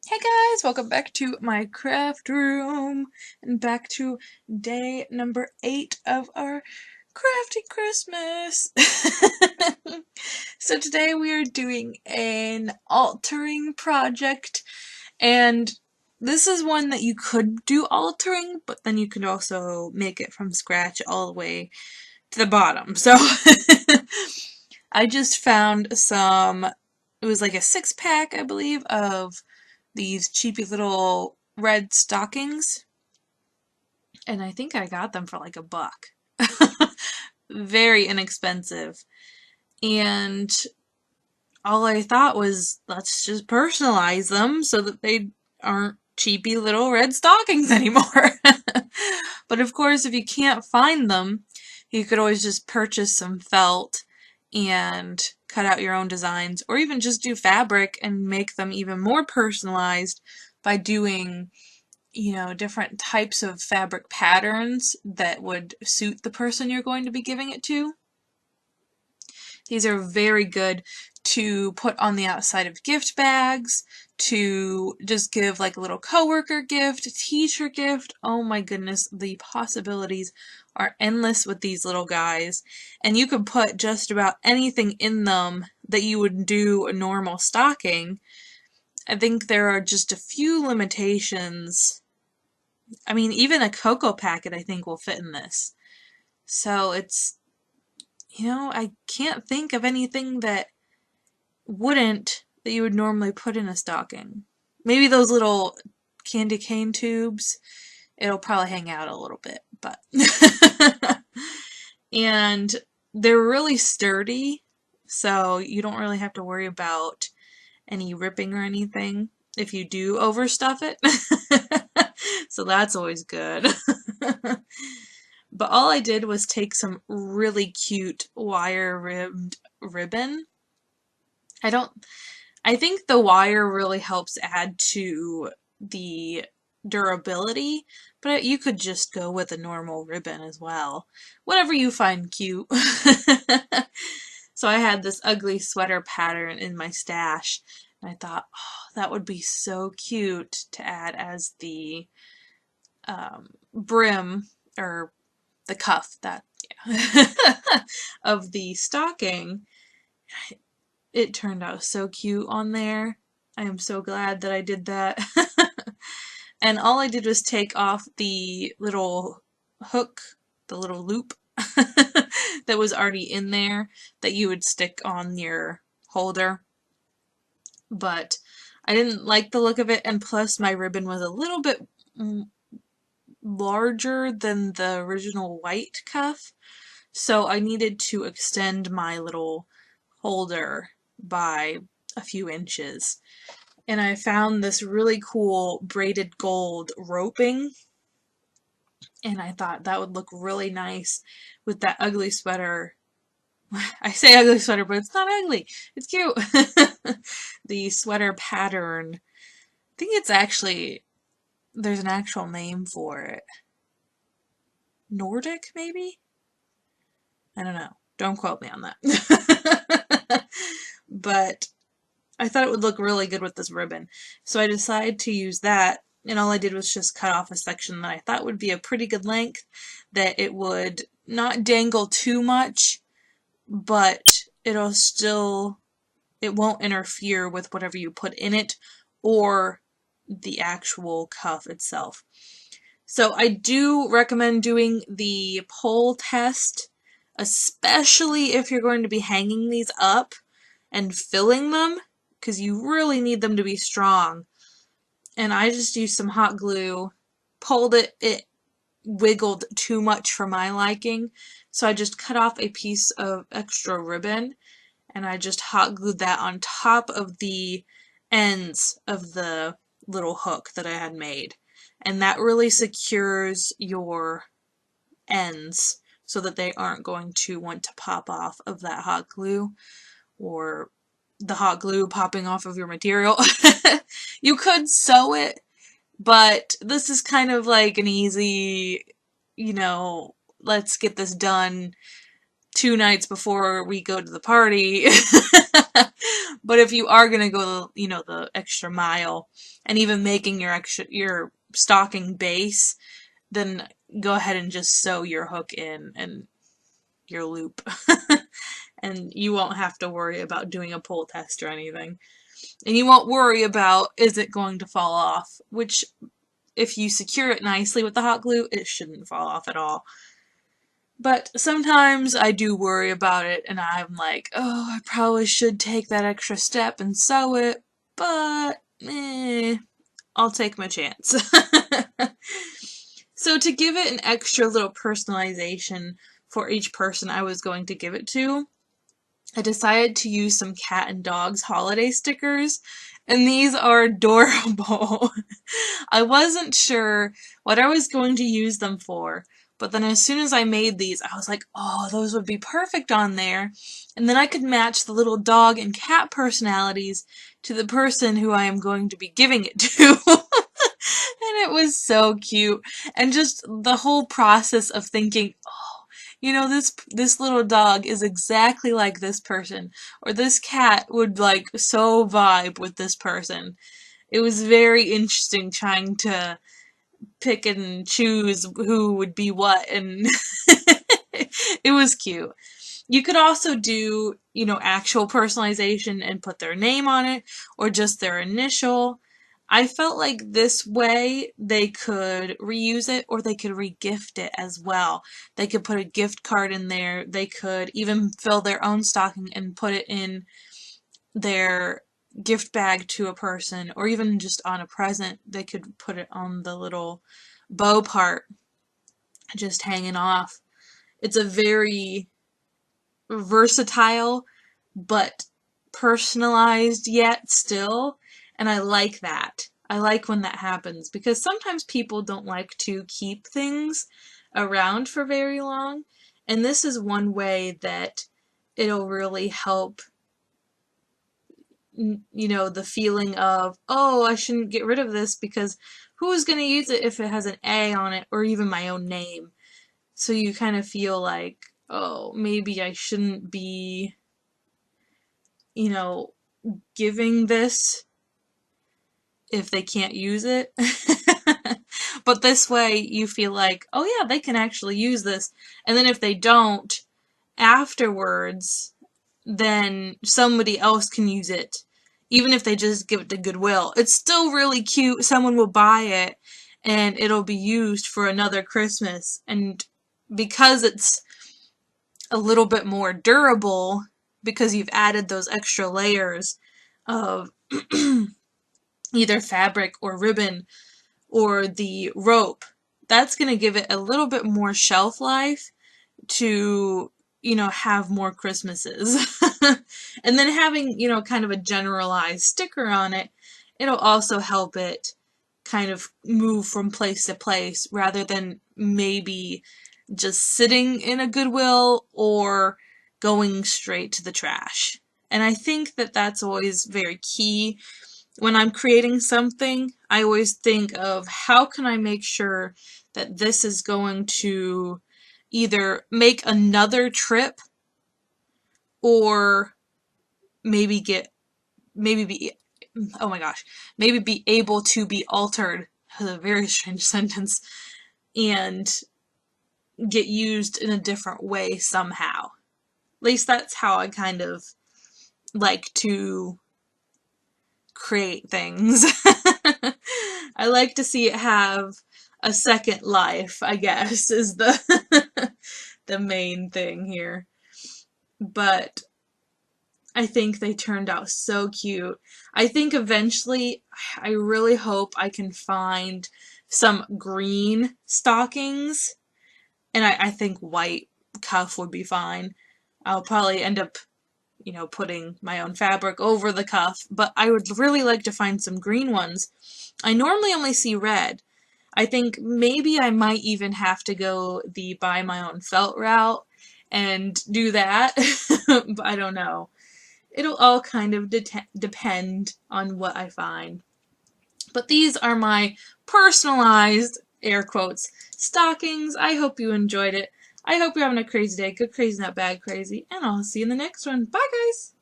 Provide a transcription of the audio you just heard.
Hey guys, welcome back to my craft room and back to day number 8 of our crafty Christmas. So today we are doing an altering project, and this is one that you could do altering, but then you could also make it from scratch all the way to the bottom. So I just found it was like a 6-pack, I believe, of these cheapy little red stockings, and I think I got them for like $1. Very inexpensive. And all I thought was, let's just personalize them so that they aren't cheapy little red stockings anymore. But of course, if you can't find them, you could always just purchase some felt and cut out your own designs, or even just do fabric and make them even more personalized by doing, different types of fabric patterns that would suit the person you're going to be giving it to. These are very good to put on the outside of gift bags, to just give like a little coworker gift, a teacher gift. Oh my goodness, the possibilities are endless with these little guys. And you could put just about anything in them that you would do a normal stocking. I think there are just a few limitations. I mean, even a cocoa packet I think will fit in this. So it's, I can't think of anything that you would normally put in a stocking. Maybe those little candy cane tubes. It'll probably hang out a little bit, but and they're really sturdy, so you don't really have to worry about any ripping or anything if you do overstuff it. So that's always good. But all I did was take some really cute wire-ribbed ribbon. I think the wire really helps add to the durability, but you could just go with a normal ribbon as well. Whatever you find cute. So I had this ugly sweater pattern in my stash, and I thought, oh, that would be so cute to add as the brim, or the cuff, of the stocking. It turned out so cute on there. I am so glad that I did that. And all I did was take off the little hook, the little loop that was already in there that you would stick on your holder. But I didn't like the look of it, and plus my ribbon was a little bit larger than the original white cuff, so I needed to extend my little holder by a few inches. And I found this really cool braided gold roping, and I thought that would look really nice with that ugly sweater. I say ugly sweater, but it's not ugly. It's cute. The sweater pattern. I think it's actually, there's an actual name for it. Nordic, maybe? I don't know. Don't quote me on that. But I thought it would look really good with this ribbon. So I decided to use that, and all I did was just cut off a section that I thought would be a pretty good length, that it would not dangle too much, but it won't interfere with whatever you put in it or the actual cuff itself. So I do recommend doing the pull test, especially if you're going to be hanging these up and filling them, because you really need them to be strong. And I just used some hot glue, pulled it wiggled too much for my liking, so I just cut off a piece of extra ribbon, and I just hot glued that on top of the ends of the little hook that I had made. And that really secures your ends so that they aren't going to want to pop off of that hot glue, or the hot glue popping off of your material. You could sew it, but this is kind of like an easy, let's get this done 2 nights before we go to the party. But if you are gonna go, you know, the extra mile, and even making your stocking base, then go ahead and just sew your hook in and your loop. And you won't have to worry about doing a pull test or anything. And you won't worry about, is it going to fall off? Which, if you secure it nicely with the hot glue, it shouldn't fall off at all. But sometimes I do worry about it, and I'm like, oh, I probably should take that extra step and sew it, but I'll take my chance. So to give it an extra little personalization for each person I was going to give it to, I decided to use some cat and dogs holiday stickers, and these are adorable. I wasn't sure what I was going to use them for, but then as soon as I made these, I was like, oh, those would be perfect on there. And then I could match the little dog and cat personalities to the person who I am going to be giving it to. And it was so cute. And just the whole process of thinking, oh, you know, this little dog is exactly like this person, or this cat would like so vibe with this person. It was very interesting trying to pick and choose who would be what, and it was cute. You could also do, you know, actual personalization and put their name on it, or just their initial. I felt like this way they could reuse it, or they could regift it as well. They could put a gift card in there. They could even fill their own stocking and put it in their gift bag to a person, or even just on a present. They could put it on the little bow part, just hanging off. It's a very versatile but personalized yet still, and I like that. I like when that happens, because sometimes people don't like to keep things around for very long, and this is one way that it'll really help, you know, the feeling of, oh, I shouldn't get rid of this because who's going to use it if it has an A on it, or even my own name? So you kind of feel like, oh, maybe I shouldn't be, you know, giving this if they can't use it. But this way you feel like, oh yeah, they can actually use this. And then if they don't, afterwards, then somebody else can use it. Even if they just give it to Goodwill. It's still really cute. Someone will buy it, and it'll be used for another Christmas. And because it's a little bit more durable, because you've added those extra layers of either fabric or ribbon or the rope, that's going to give it a little bit more shelf life to, you know, have more Christmases. And then having, you know, kind of a generalized sticker on it, it'll also help it kind of move from place to place, rather than maybe just sitting in a Goodwill or going straight to the trash. And I think that that's always very key. When I'm creating something, I always think of, how can I make sure that this is going to either make another trip, or maybe be able to be altered. That's a very strange sentence. And get used in a different way somehow. At least that's how I kind of like to create things. I like to see it have a second life, I guess, is the the main thing here. But I think they turned out so cute. I think eventually, I really hope I can find some green stockings, and I think white cuff would be fine. I'll probably end up, you know, putting my own fabric over the cuff, but I would really like to find some green ones. I normally only see red. I think maybe I might even have to go the buy my own felt route and do that, but I don't know. It'll all kind of depend on what I find. But these are my personalized, air quotes, stockings. I hope you enjoyed it. I hope you're having a crazy day. Good crazy, not bad crazy. And I'll see you in the next one. Bye, guys!